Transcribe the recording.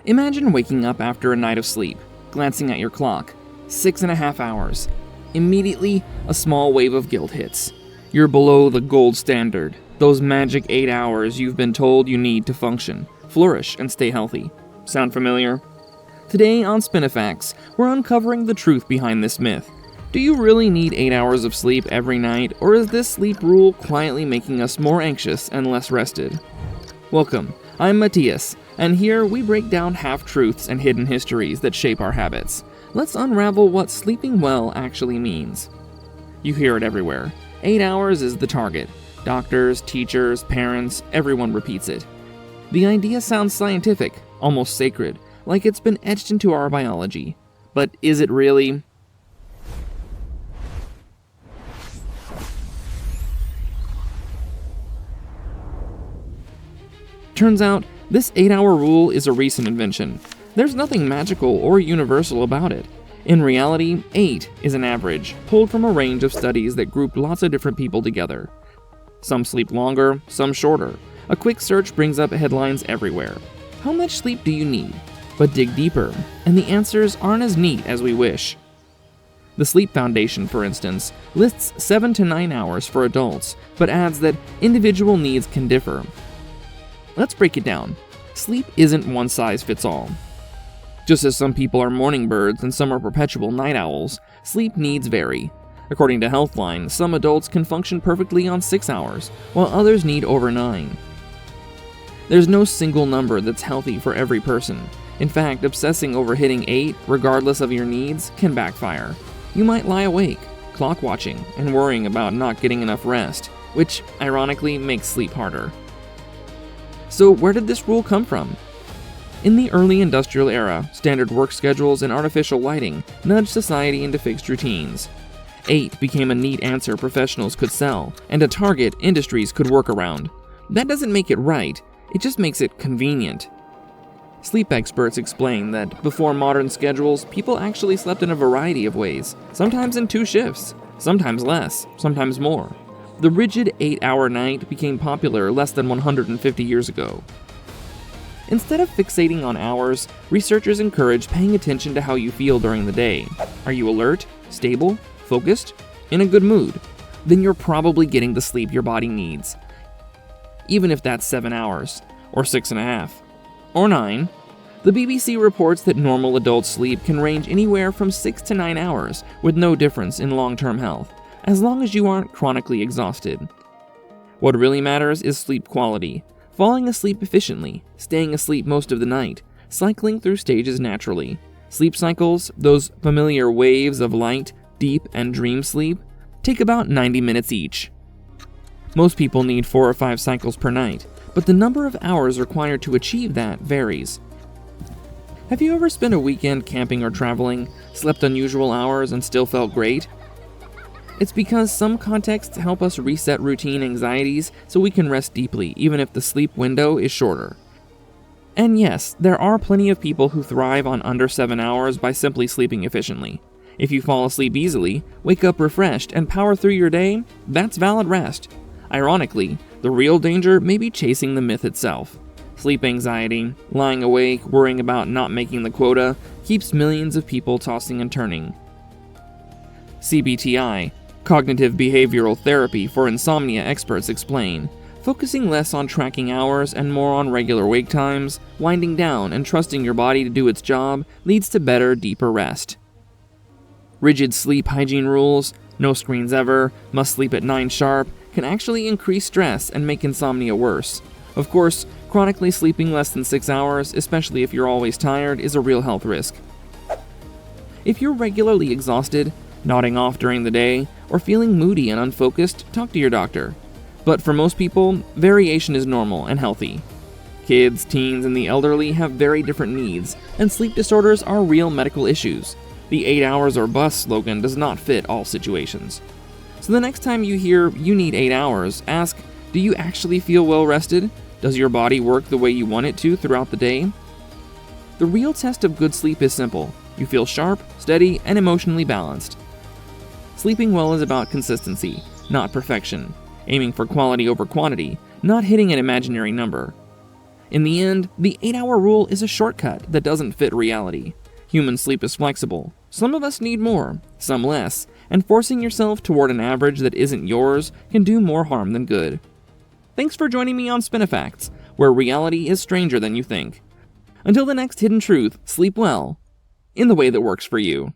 Imagine waking up after a night of sleep, glancing at your clock, 6.5 hours. Immediately, a small wave of guilt hits. You're below the gold standard, those magic 8 hours you've been told you need to function, flourish, and stay healthy. Sound familiar? Today on SpinoFacts, we're uncovering the truth behind this myth. Do you really need 8 hours of sleep every night, or is this sleep rule quietly making us more anxious and less rested? Welcome, I'm Matthias, and here we break down half-truths and hidden histories that shape our habits. Let's unravel what sleeping well actually means. You hear it everywhere. 8 hours is the target. Doctors, teachers, parents, everyone repeats it. The idea sounds scientific, almost sacred, like it's been etched into our biology. But is it really? Turns out, this 8-hour rule is a recent invention. There's nothing magical or universal about it. In reality, 8 is an average, pulled from a range of studies that grouped lots of different people together. Some sleep longer, some shorter. A quick search brings up headlines everywhere. How much sleep do you need? But dig deeper, and the answers aren't as neat as we wish. The Sleep Foundation, for instance, lists 7 to 9 hours for adults, but adds that individual needs can differ. Let's break it down. Sleep isn't one size fits all. Just as some people are morning birds and some are perpetual night owls, sleep needs vary. According to Healthline, some adults can function perfectly on 6 hours, while others need over 9. There's no single number that's healthy for every person. In fact, obsessing over hitting 8, regardless of your needs, can backfire. You might lie awake, clock watching, and worrying about not getting enough rest, which ironically makes sleep harder. So where did this rule come from? In the early industrial era, standard work schedules and artificial lighting nudged society into fixed routines. 8 became a neat answer professionals could sell, and a target industries could work around. That doesn't make it right, it just makes it convenient. Sleep experts explain that before modern schedules, people actually slept in a variety of ways, sometimes in 2 shifts, sometimes less, sometimes more. The rigid 8-hour night became popular less than 150 years ago. Instead of fixating on hours, researchers encourage paying attention to how you feel during the day. Are you alert, stable, focused, in a good mood? Then you're probably getting the sleep your body needs. Even if that's 7 hours, or 6.5, or 9. The BBC reports that normal adult sleep can range anywhere from 6 to 9 hours, with no difference in long-term health, as long as you aren't chronically exhausted. What really matters is sleep quality. Falling asleep efficiently, staying asleep most of the night, cycling through stages naturally. Sleep cycles, those familiar waves of light, deep, and dream sleep, take about 90 minutes each. Most people need 4 or 5 cycles per night, but the number of hours required to achieve that varies. Have you ever spent a weekend camping or traveling, slept unusual hours, and still felt great? It's because some contexts help us reset routine anxieties so we can rest deeply, even if the sleep window is shorter. And yes, there are plenty of people who thrive on under 7 hours by simply sleeping efficiently. If you fall asleep easily, wake up refreshed, and power through your day, that's valid rest. Ironically, the real danger may be chasing the myth itself. Sleep anxiety, lying awake, worrying about not making the quota, keeps millions of people tossing and turning. CBTI, Cognitive Behavioral Therapy for Insomnia experts explain, focusing less on tracking hours and more on regular wake times, winding down and trusting your body to do its job leads to better, deeper rest. Rigid sleep hygiene rules, no screens ever, must sleep at 9 sharp, can actually increase stress and make insomnia worse. Of course, chronically sleeping less than 6 hours, especially if you're always tired, is a real health risk. If you're regularly exhausted, nodding off during the day, or feeling moody and unfocused, talk to your doctor. But for most people, variation is normal and healthy. Kids, teens, and the elderly have very different needs, and sleep disorders are real medical issues. The 8 hours or bust slogan does not fit all situations. So the next time you hear you need 8 hours, ask, do you actually feel well rested? Does your body work the way you want it to throughout the day? The real test of good sleep is simple. You feel sharp, steady, and emotionally balanced. Sleeping well is about consistency, not perfection. Aiming for quality over quantity, not hitting an imaginary number. In the end, the 8-hour rule is a shortcut that doesn't fit reality. Human sleep is flexible. Some of us need more, some less, and forcing yourself toward an average that isn't yours can do more harm than good. Thanks for joining me on SpinoFacts, where reality is stranger than you think. Until the next hidden truth, sleep well, in the way that works for you.